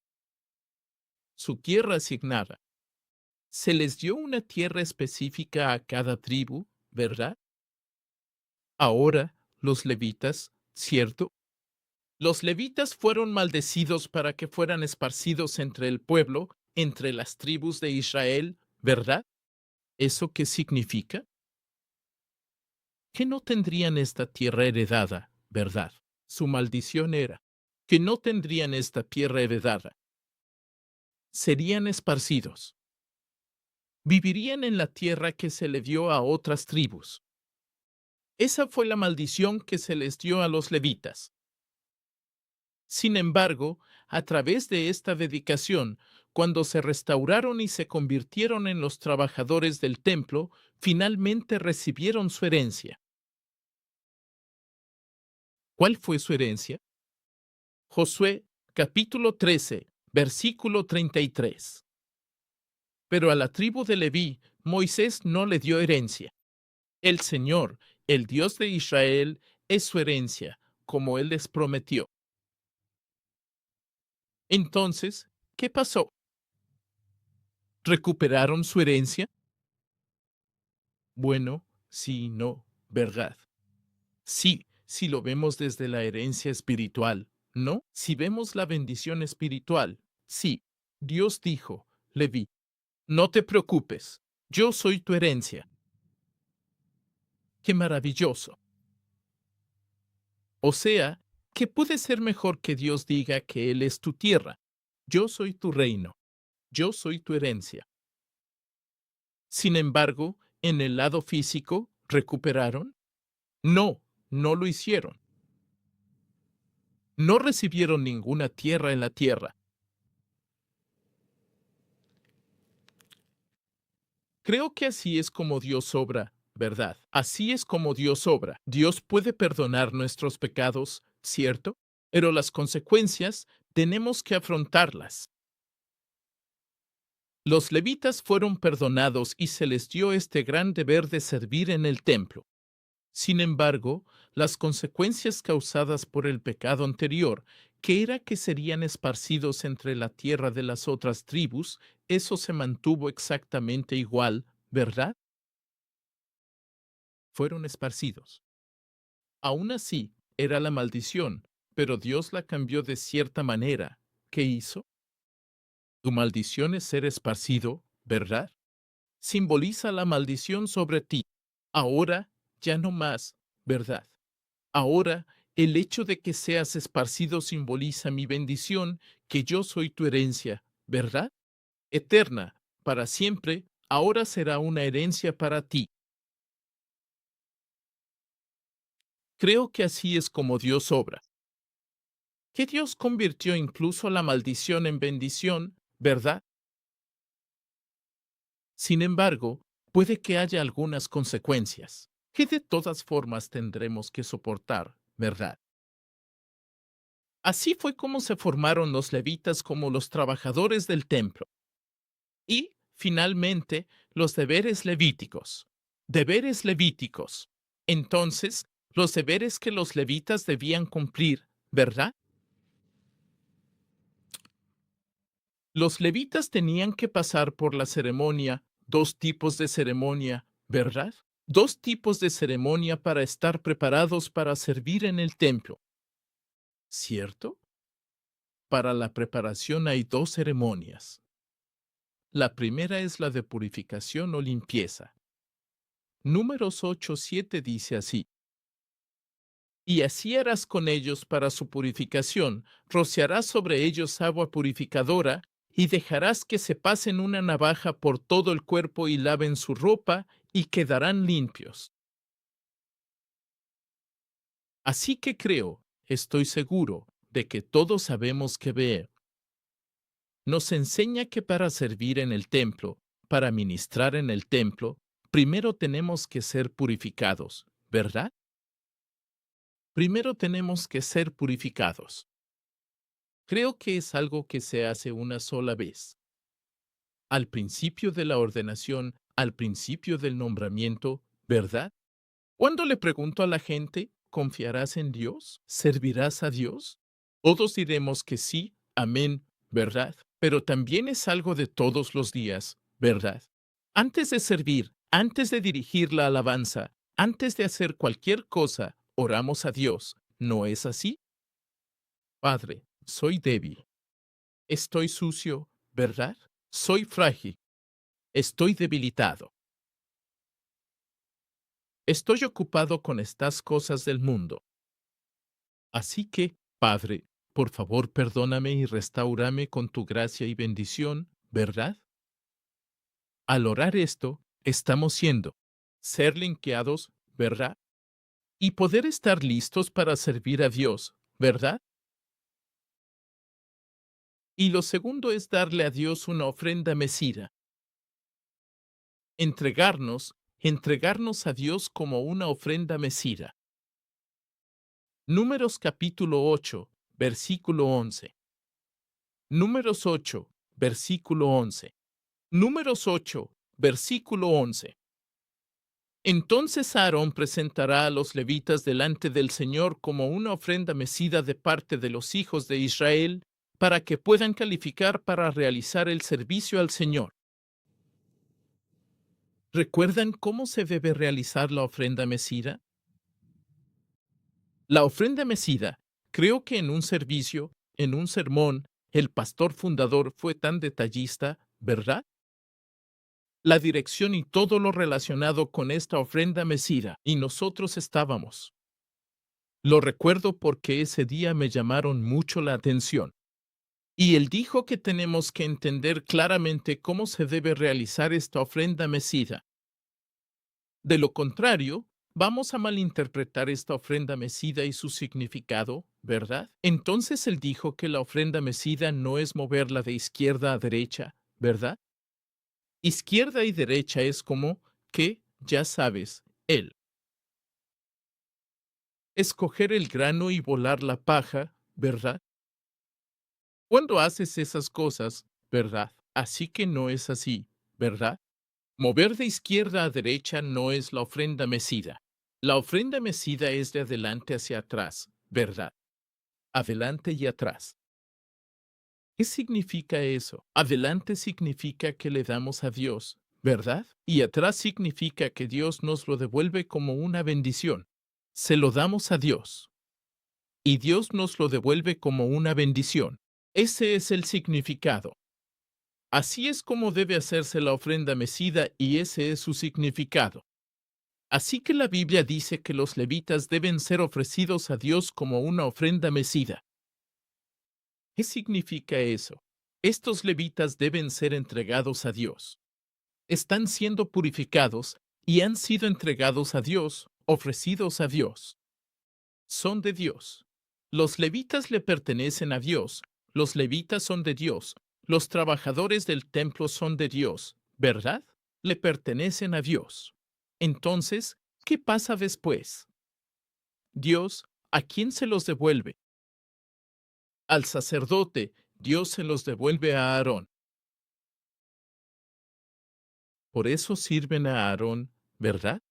Su tierra asignada. Se les dio una tierra específica a cada tribu, ¿verdad? Ahora, los levitas, ¿cierto? Los levitas fueron maldecidos para que fueran esparcidos entre el pueblo, entre las tribus de Israel, ¿verdad? ¿Eso qué significa? Que no tendrían esta tierra heredada, ¿verdad? Su maldición era que no tendrían esta tierra heredada. Serían esparcidos. Vivirían en la tierra que se le dio a otras tribus. Esa fue la maldición que se les dio a los levitas. Sin embargo, a través de esta dedicación, cuando se restauraron y se convirtieron en los trabajadores del templo, finalmente recibieron su herencia. ¿Cuál fue su herencia? Josué, capítulo 13, versículo 33. Pero a la tribu de Leví, Moisés no le dio herencia. El Señor, el Dios de Israel, es su herencia, como Él les prometió. Entonces, ¿qué pasó? ¿Recuperaron su herencia? Bueno, sí, no, ¿verdad? Sí, si lo vemos desde la herencia espiritual, ¿no? Si vemos la bendición espiritual, sí. Dios dijo, Leví, no te preocupes, yo soy tu herencia. ¡Qué maravilloso! O sea, ¿qué puede ser mejor que Dios diga que Él es tu tierra? Yo soy tu reino, yo soy tu herencia. Sin embargo, en el lado físico, ¿recuperaron? No, no lo hicieron. No recibieron ninguna tierra en la tierra. Creo que así es como Dios obra, ¿verdad? Así es como Dios obra. Dios puede perdonar nuestros pecados, ¿cierto? Pero las consecuencias tenemos que afrontarlas. Los levitas fueron perdonados y se les dio este gran deber de servir en el templo. Sin embargo, las consecuencias causadas por el pecado anterior, que era que serían esparcidos entre la tierra de las otras tribus, eso se mantuvo exactamente igual, ¿verdad? Fueron esparcidos. Aún así, era la maldición, pero Dios la cambió de cierta manera. ¿Qué hizo? Tu maldición es ser esparcido, ¿verdad? Simboliza la maldición sobre ti. Ahora, ya no más, ¿verdad? Ahora, el hecho de que seas esparcido simboliza mi bendición, que yo soy tu herencia, ¿verdad? Eterna, para siempre, ahora será una herencia para ti. Creo que así es como Dios obra. Que Dios convirtió incluso la maldición en bendición, ¿verdad? Sin embargo, puede que haya algunas consecuencias, que de todas formas tendremos que soportar, ¿verdad? Así fue como se formaron los levitas como los trabajadores del templo. Y, Finalmente, los deberes levíticos. Deberes levíticos. Entonces, los deberes que los levitas debían cumplir, ¿verdad? Los levitas tenían que pasar por la ceremonia, dos tipos de ceremonia, ¿verdad? Dos tipos de ceremonia para estar preparados para servir en el templo, ¿cierto? Para la preparación hay dos ceremonias. La primera es la de purificación o limpieza. Números 8:7 dice así: y así harás con ellos para su purificación, rociarás sobre ellos agua purificadora, y dejarás que se pasen una navaja por todo el cuerpo y laven su ropa, y quedarán limpios. Así que creo, estoy seguro, de que todos sabemos que ver. Nos enseña que para servir en el templo, para ministrar en el templo, primero tenemos que ser purificados, ¿verdad? Primero tenemos que ser purificados. Creo que es algo que se hace una sola vez. Al principio de la ordenación, al principio del nombramiento, ¿verdad? Cuando le pregunto a la gente, ¿confiarás en Dios? ¿Servirás a Dios? Todos diremos que sí, amén, ¿verdad? Pero también es algo de todos los días, ¿verdad? Antes de servir, antes de dirigir la alabanza, antes de hacer cualquier cosa, oramos a Dios, ¿no es así? Padre, soy débil. Estoy sucio, ¿verdad? Soy frágil. Estoy debilitado. Estoy ocupado con estas cosas del mundo. Así que, Padre, por favor perdóname y restáurame con tu gracia y bendición, ¿verdad? Al orar esto, estamos siendo ser limpiados, ¿verdad? Y poder estar listos para servir a Dios, ¿verdad? Y lo segundo es darle a Dios una ofrenda mecida. Entregarnos a Dios como una ofrenda mecida. Números capítulo 8, versículo 11. Números 8, versículo 11. Números 8, versículo 11. Entonces Aarón presentará a los levitas delante del Señor como una ofrenda mecida de parte de los hijos de Israel, para que puedan calificar para realizar el servicio al Señor. ¿Recuerdan cómo se debe realizar la ofrenda mecida? La ofrenda mecida, creo que en un servicio, en un sermón, el pastor fundador fue tan detallista, ¿verdad? La dirección y todo lo relacionado con esta ofrenda mecida, y nosotros estábamos. Lo recuerdo porque ese día me llamaron mucho la atención. Y él dijo que tenemos que entender claramente cómo se debe realizar esta ofrenda mecida. De lo contrario, vamos a malinterpretar esta ofrenda mecida y su significado, ¿verdad? Entonces él dijo que la ofrenda mecida no es moverla de izquierda a derecha, ¿verdad? Izquierda y derecha es como que, ya sabes, él. Escoger el grano y volar la paja, ¿verdad? Cuando haces esas cosas, ¿verdad? Así que no es así, ¿verdad? Mover de izquierda a derecha no es la ofrenda mecida. La ofrenda mecida es de adelante hacia atrás, ¿verdad? Adelante y atrás. ¿Qué significa eso? Adelante significa que le damos a Dios, ¿verdad? Y atrás significa que Dios nos lo devuelve como una bendición. Se lo damos a Dios. Y Dios nos lo devuelve como una bendición. Ese es el significado. Así es como debe hacerse la ofrenda mecida y ese es su significado. Así que la Biblia dice que los levitas deben ser ofrecidos a Dios como una ofrenda mecida. ¿Qué significa eso? Estos levitas deben ser entregados a Dios. Están siendo purificados y han sido entregados a Dios, ofrecidos a Dios. Son de Dios. Los levitas le pertenecen a Dios. Los levitas son de Dios. Los trabajadores del templo son de Dios, ¿verdad? Le pertenecen a Dios. Entonces, ¿qué pasa después? Dios, ¿a quién se los devuelve? Al sacerdote. Dios se los devuelve a Aarón. Por eso sirven a Aarón, ¿verdad?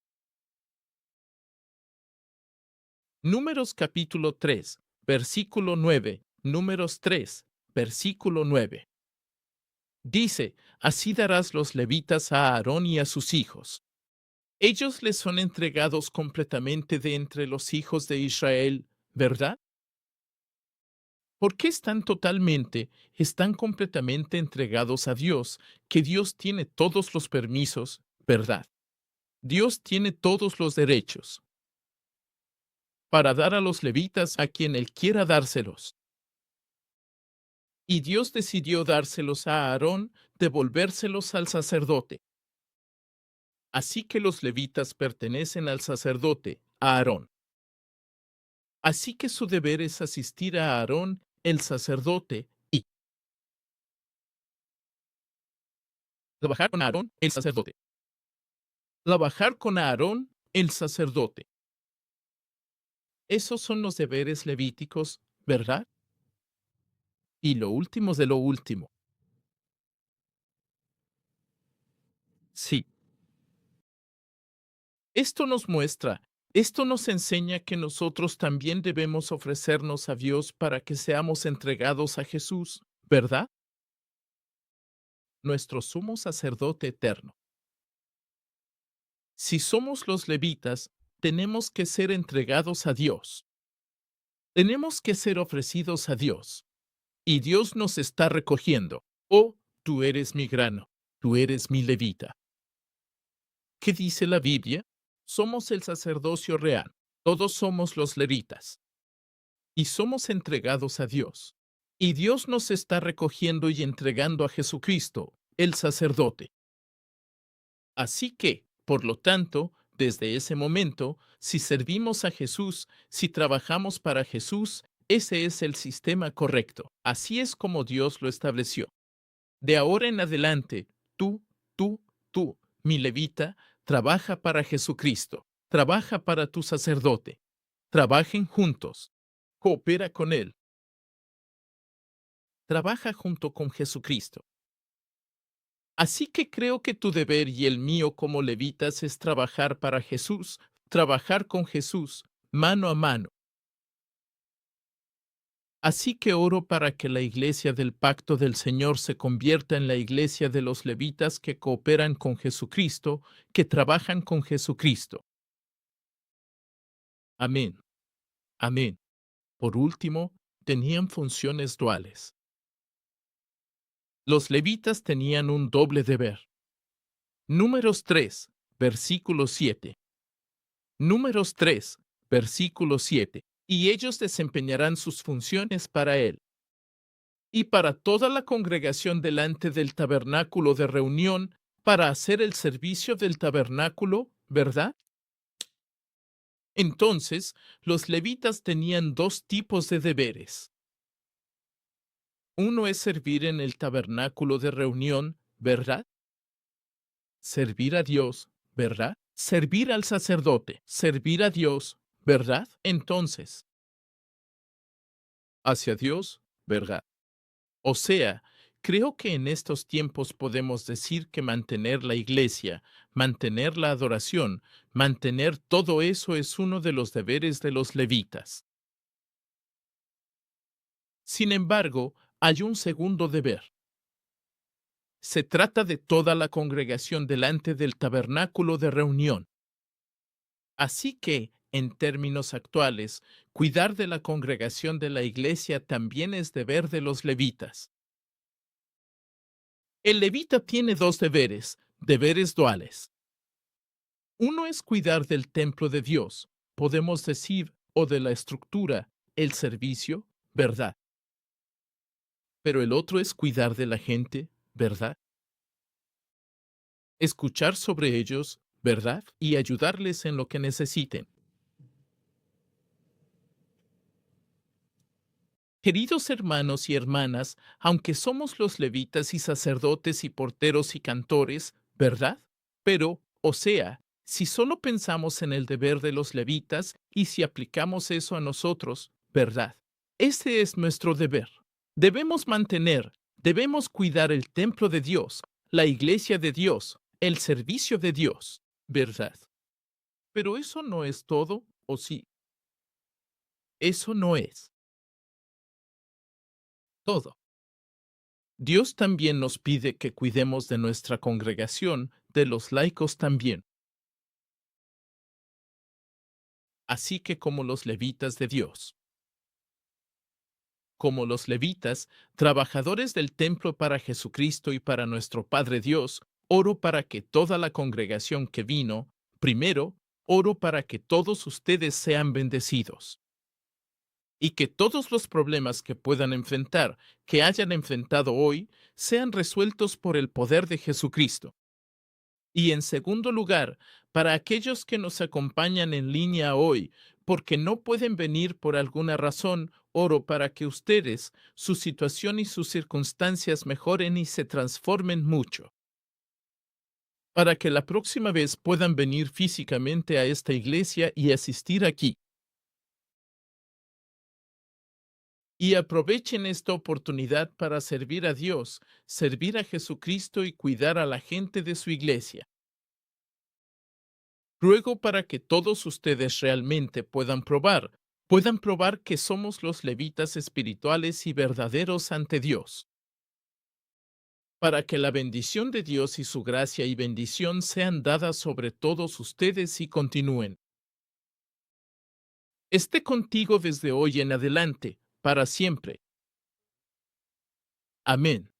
Números capítulo 3, versículo 9. Números 3, versículo 9. Dice, así darás los levitas a Aarón y a sus hijos. Ellos les son entregados completamente de entre los hijos de Israel, ¿verdad? ¿Por qué están completamente entregados a Dios, que Dios tiene todos los permisos, ¿verdad? Dios tiene todos los derechos para dar a los levitas a quien Él quiera dárselos. Y Dios decidió dárselos a Aarón, devolvérselos al sacerdote. Así que los levitas pertenecen al sacerdote, a Aarón. Así que su deber es asistir a Aarón, el sacerdote, y trabajar con Aarón, el sacerdote. Trabajar con Aarón, el sacerdote. Esos son los deberes levíticos, ¿verdad? Y lo último de lo último. Sí. Esto nos muestra, esto nos enseña que nosotros también debemos ofrecernos a Dios para que seamos entregados a Jesús, ¿verdad? Nuestro sumo sacerdote eterno. Si somos los levitas, tenemos que ser entregados a Dios. Tenemos que ser ofrecidos a Dios. Y Dios nos está recogiendo. Oh, tú eres mi grano, tú eres mi levita. ¿Qué dice la Biblia? Somos el sacerdocio real. Todos somos los levitas. Y somos entregados a Dios. Y Dios nos está recogiendo y entregando a Jesucristo, el sacerdote. Así que, por lo tanto, desde ese momento, si servimos a Jesús, si trabajamos para Jesús, ese es el sistema correcto. Así es como Dios lo estableció. De ahora en adelante, tú, mi levita, trabaja para Jesucristo. Trabaja para tu sacerdote. Trabajen juntos. Coopera con Él. Trabaja junto con Jesucristo. Así que creo que tu deber y el mío como levitas es trabajar para Jesús, trabajar con Jesús, mano a mano. Así que oro para que la iglesia del pacto del Señor se convierta en la iglesia de los levitas que cooperan con Jesucristo, que trabajan con Jesucristo. Amén. Amén. Por último, tenían funciones duales. Los levitas tenían un doble deber. Números 3, versículo 7. Números 3, versículo 7. Y ellos desempeñarán sus funciones para él. Y para toda la congregación delante del tabernáculo de reunión, para hacer el servicio del tabernáculo, ¿verdad? Entonces, los levitas tenían dos tipos de deberes. Uno es servir en el tabernáculo de reunión, ¿verdad? Servir a Dios, ¿verdad? Servir al sacerdote, servir a Dios, ¿verdad? Entonces, hacia Dios, ¿verdad? O sea, creo que en estos tiempos podemos decir que mantener la iglesia, mantener la adoración, mantener todo eso es uno de los deberes de los levitas. Sin embargo, hay un segundo deber. Se trata de toda la congregación delante del tabernáculo de reunión. Así que, en términos actuales, cuidar de la congregación de la iglesia también es deber de los levitas. El levita tiene dos deberes, deberes duales. Uno es cuidar del templo de Dios, podemos decir, o de la estructura, el servicio, ¿verdad? Pero el otro es cuidar de la gente, ¿verdad? Escuchar sobre ellos, ¿verdad? Y ayudarles en lo que necesiten. Queridos hermanos y hermanas, aunque somos los levitas y sacerdotes y porteros y cantores, ¿verdad? Pero, o sea, si solo pensamos en el deber de los levitas y si aplicamos eso a nosotros, ¿verdad? Ese es nuestro deber. Debemos cuidar el templo de Dios, la iglesia de Dios, el servicio de Dios, ¿verdad? Pero eso no es todo, ¿o sí? Eso no es todo. Dios también nos pide que cuidemos de nuestra congregación, de los laicos también. Así que como los levitas de Dios, como los levitas, trabajadores del templo para Jesucristo y para nuestro Padre Dios, oro para que toda la congregación que vino, primero, oro para que todos ustedes sean bendecidos y que todos los problemas que puedan enfrentar, que hayan enfrentado hoy, sean resueltos por el poder de Jesucristo. Y en segundo lugar, para aquellos que nos acompañan en línea hoy, porque no pueden venir por alguna razón, oro para que ustedes, su situación y sus circunstancias mejoren y se transformen mucho, para que la próxima vez puedan venir físicamente a esta iglesia y asistir aquí. Y aprovechen esta oportunidad para servir a Dios, servir a Jesucristo y cuidar a la gente de su iglesia. Ruego para que todos ustedes realmente puedan probar que somos los levitas espirituales y verdaderos ante Dios, para que la bendición de Dios y su gracia y bendición sean dadas sobre todos ustedes y continúen. Esté contigo desde hoy en adelante, para siempre. Amén.